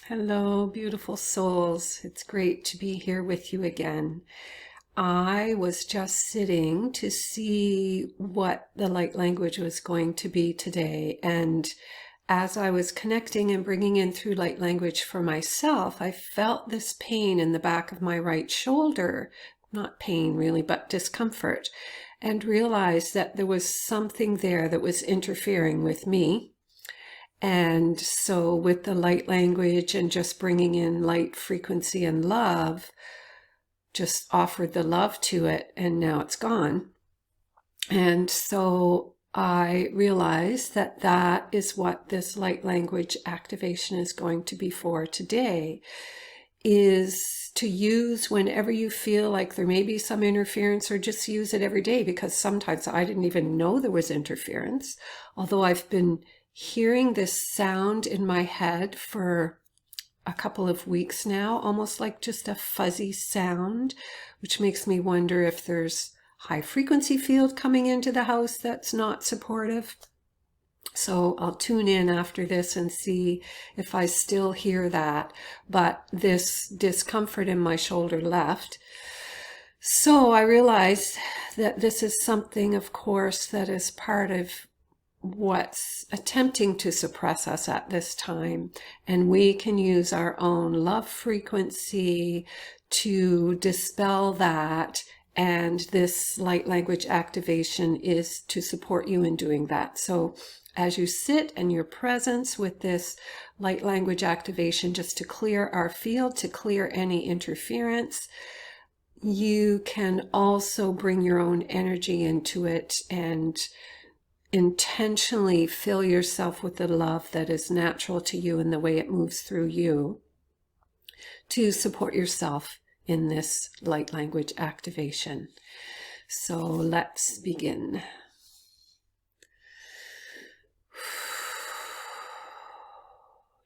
Hello, beautiful souls. It's great to be here with you again. I was just sitting to see what the light language was going to be today. And as I was connecting and bringing in through light language for myself, I felt this pain in the back of my right shoulder. Not pain really, but discomfort. And realized that there was something there that was interfering with me. And so with the light language and just bringing in light frequency and love, just offered the love to it and now it's gone. And so I realized that that is what this light language activation is going to be for today, is to use whenever you feel like there may be some interference, or just use it every day, because sometimes I didn't even know there was interference, although I've been hearing this sound in my head for a couple of weeks now, almost like just a fuzzy sound, which makes me wonder if there's high frequency field coming into the house that's not supportive. So I'll tune in after this and see if I still hear that. But this discomfort in my shoulder left. So I realized that this is something, of course, that is part of what's attempting to suppress us at this time. And we can use our own love frequency to dispel that. And this light language activation is to support you in doing that. So as you sit in your presence with this light language activation, just to clear our field, to clear any interference, you can also bring your own energy into it and intentionally fill yourself with the love that is natural to you and the way it moves through you to support yourself in this light language activation. So let's begin.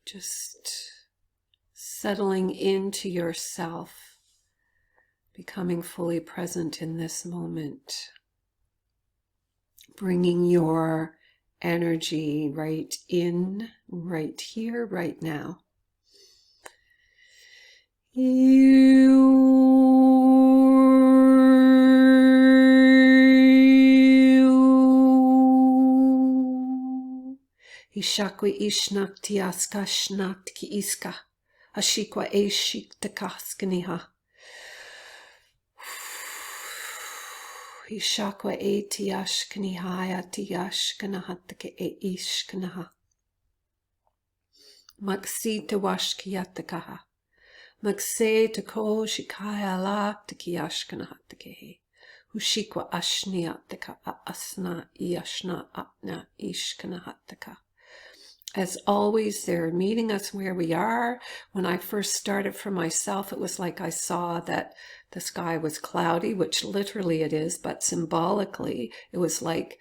Just settling into yourself, becoming fully present in this moment, bringing your energy right in, right here, right now. Ishakwe ishnak tiaska shnak ki iska. Ashikwa e shik takaskaniha. Ishakwa e tiashkanihaya tiashkanahatake e ishkanaha. Maksi tawashkiyatakaha. Makse tako shikaya la takiyashkanahatake. Ushikwa ashniyataka asna yashna apna ishkanahataka. As always, they're meeting us where we are. When I first started for myself, it was like I saw that the sky was cloudy, which literally it is, but symbolically, it was like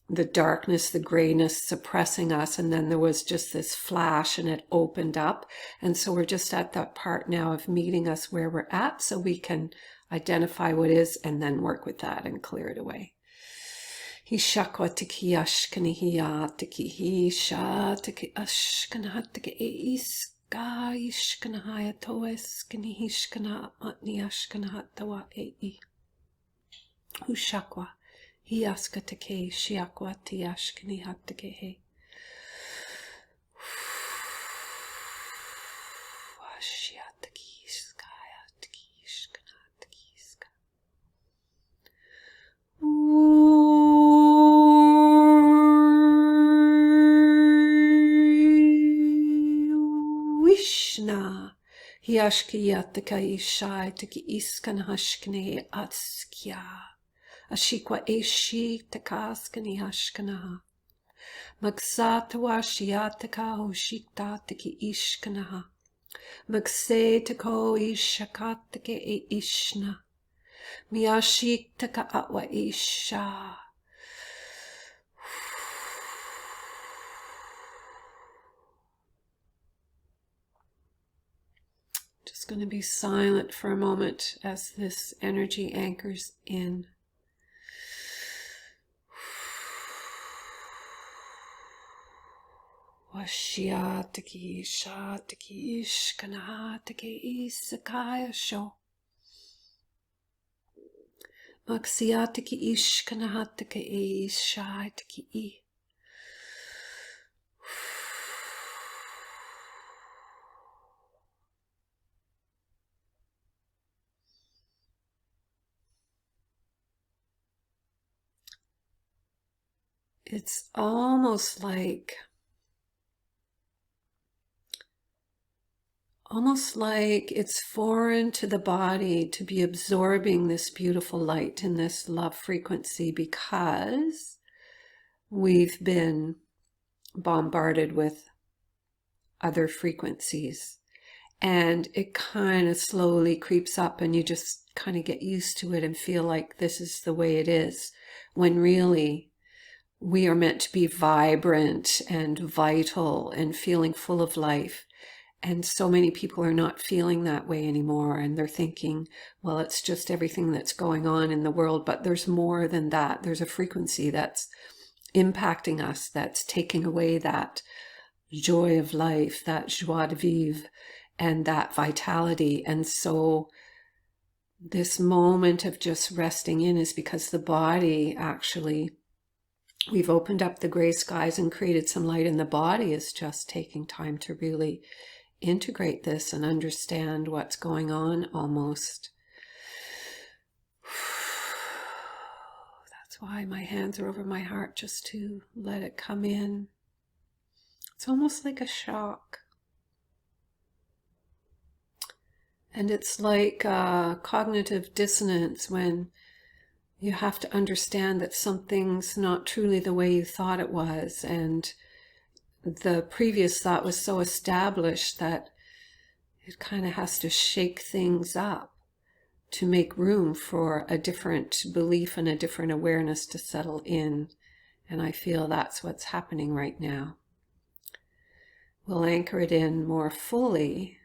the darkness, the grayness suppressing us. And then there was just this flash and it opened up. And so we're just at that part now of meeting us where we're at, so we can identify what is and then work with that and clear it away. He shakwa tiki ashkani hiya tiki he sha tiki ashkana tiki iska ishkana haya toes kini hishkana matni ashkana tawa e. Hu shakwa he aska tiki shiakwa ti ashkani hatike he. Hiashkiyataka ishai tiki iskan hashkne atskya. Ashikwa eshi takaskani hashkanaha. Magsatawa shiataka hoshikta tiki ishkanaha. Magse tako ishakatake e ishna. Miyashik taka atwa isha. Going to be silent for a moment as this energy anchors in. Washiataki shataki ishkanahataki isakaya sho. Maxiataki ishkanahataki ishaitaki I. It's almost like it's foreign to the body to be absorbing this beautiful light and this love frequency, because we've been bombarded with other frequencies, and it kind of slowly creeps up and you just kind of get used to it and feel like this is the way it is, when really we are meant to be vibrant and vital and feeling full of life. And so many people are not feeling that way anymore, and they're thinking, well, it's just everything that's going on in the world, but there's more than that. There's a frequency that's impacting us, that's taking away that joy of life, that joie de vivre, and that vitality. And so this moment of just resting in is because the body actually, we've opened up the gray skies and created some light, and the body is just taking time to really integrate this and understand what's going on almost. That's why my hands are over my heart, just to let it come in. It's almost like a shock. And it's like cognitive dissonance, when you have to understand that something's not truly the way you thought it was, and the previous thought was so established that it kind of has to shake things up to make room for a different belief and a different awareness to settle in. And I feel that's what's happening right now. We'll anchor it in more fully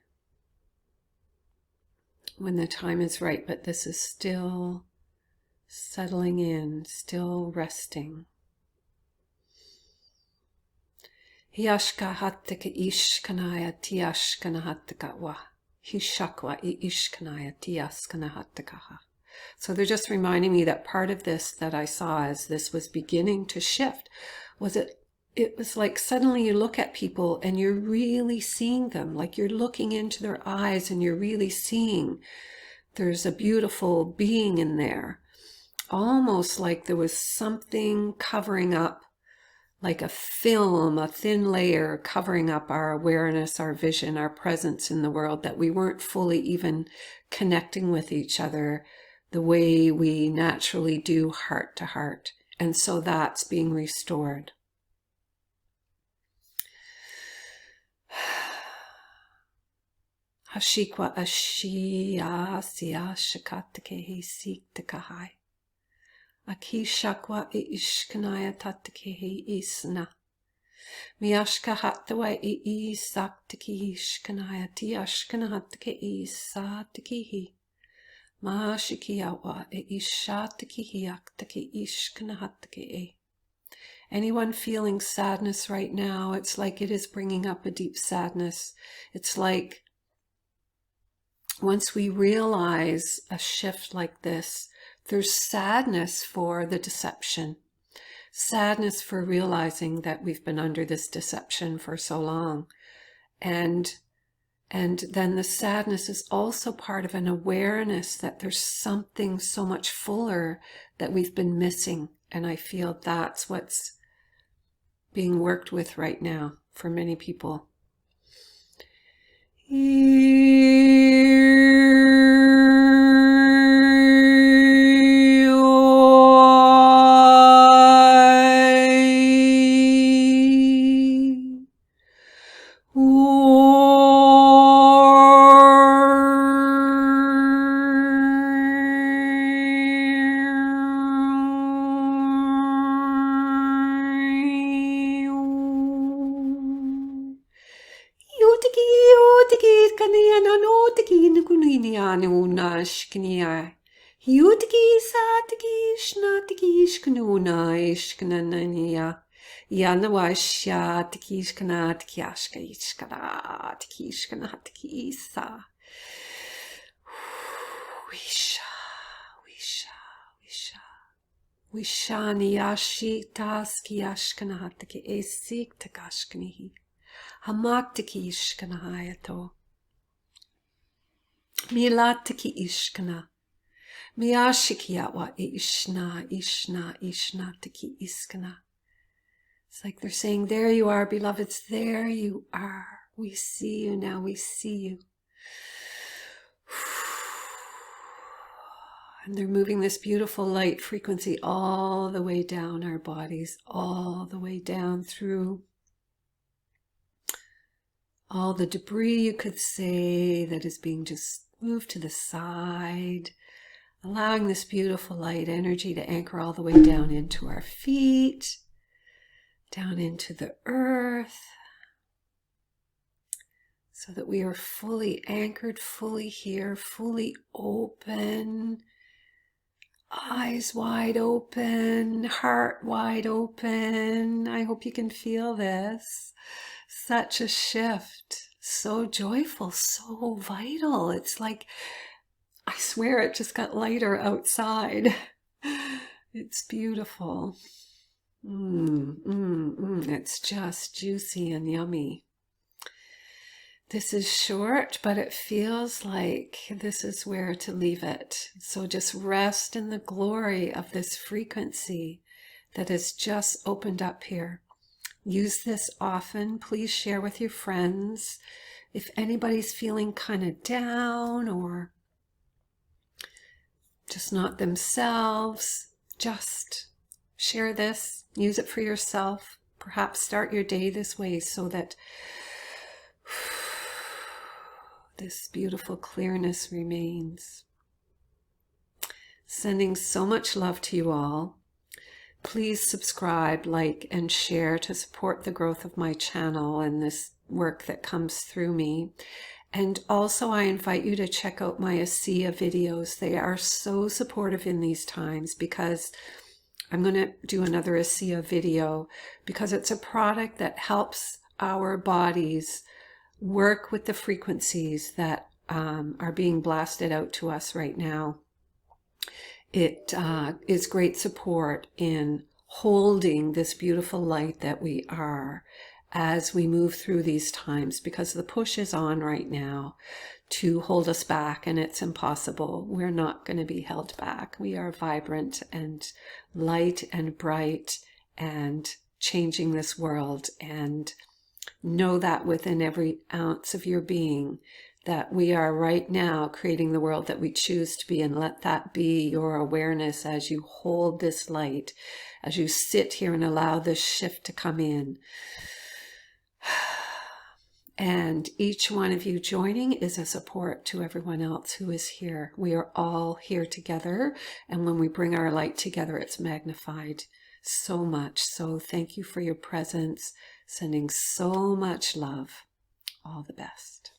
when the time is right, but this is still settling in, still resting. Hiashka hattaka ishkanaya tiashkana hattaka wa. Hishakwa I ishkanaya tiaskana hattakaha. So they're just reminding me that part of this that I saw as this was beginning to shift was it was like suddenly you look at people and you're really seeing them, like you're looking into their eyes and you're really seeing there's a beautiful being in there. Almost like there was something covering up, like a film, a thin layer covering up our awareness, our vision, our presence in the world, that we weren't fully even connecting with each other the way we naturally do, heart to heart. And so that's being restored. Hashikwa ashia siya shakatakehi siktakahai. Akishakwa ishkanaya tatakehi isna. Miashka hatwa isaktaki ishkanaya tiashkanahatake isatakihi. Mashikiawa ishatakihi aktaki ishkanahatake. Anyone feeling sadness right now, it's like it is bringing up a deep sadness. It's like once we realize a shift like this, there's sadness for the deception, sadness for realizing that we've been under this deception for so long. And then the sadness is also part of an awareness that there's something so much fuller that we've been missing. And I feel that's what's being worked with right now for many people. Hiutiki satiki shnatiki shknuna ishknanania. Yanawasha Tikishkana Tikiashka Ishkana Tikishkana Tikisa. Wisha, wisha, wisha. Wishani yashi taski ashkana taki esik takashkanihi. Hamaktiki ishkana hayato. Milatiki ishkana. Miyashikiyawa ishna, ishna, ishna tiki iskana. It's like they're saying, there you are, beloveds, there you are. We see you now, we see you. And they're moving this beautiful light frequency all the way down our bodies, all the way down through all the debris, you could say, that is being just moved to the side, allowing this beautiful light energy to anchor all the way down into our feet, down into the earth, so that we are fully anchored, fully here, fully open, eyes wide open, heart wide open. I hope you can feel this. Such a shift, so joyful, so vital. It's like, I swear it just got lighter outside. It's beautiful. It's just juicy and yummy. This is short, but it feels like this is where to leave it. So just rest in the glory of this frequency that has just opened up here. Use this often. Please share with your friends. If anybody's feeling kind of down or just not themselves, just share this. Use it for yourself. Perhaps start your day this way so that this beautiful clearness remains. Sending so much love to you all. Please subscribe, like, and share to support the growth of my channel and this work that comes through me. And also I invite you to check out my ASEA videos. They are so supportive in these times because I'm going to do another ASEA video because it's a product that helps our bodies work with the frequencies that are being blasted out to us right now. It is great support in holding this beautiful light that we are as we move through these times, because the push is on right now to hold us back, and it's impossible. We're not going to be held back. We are vibrant and light and bright and changing this world, and know that within every ounce of your being that we are right now creating the world that we choose to be, and let that be your awareness as you hold this light, as you sit here and allow this shift to come in. And each one of you joining is a support to everyone else who is here. We are all here together, and when we bring our light together, it's magnified so much. So thank you for your presence. Sending so much love. All the best.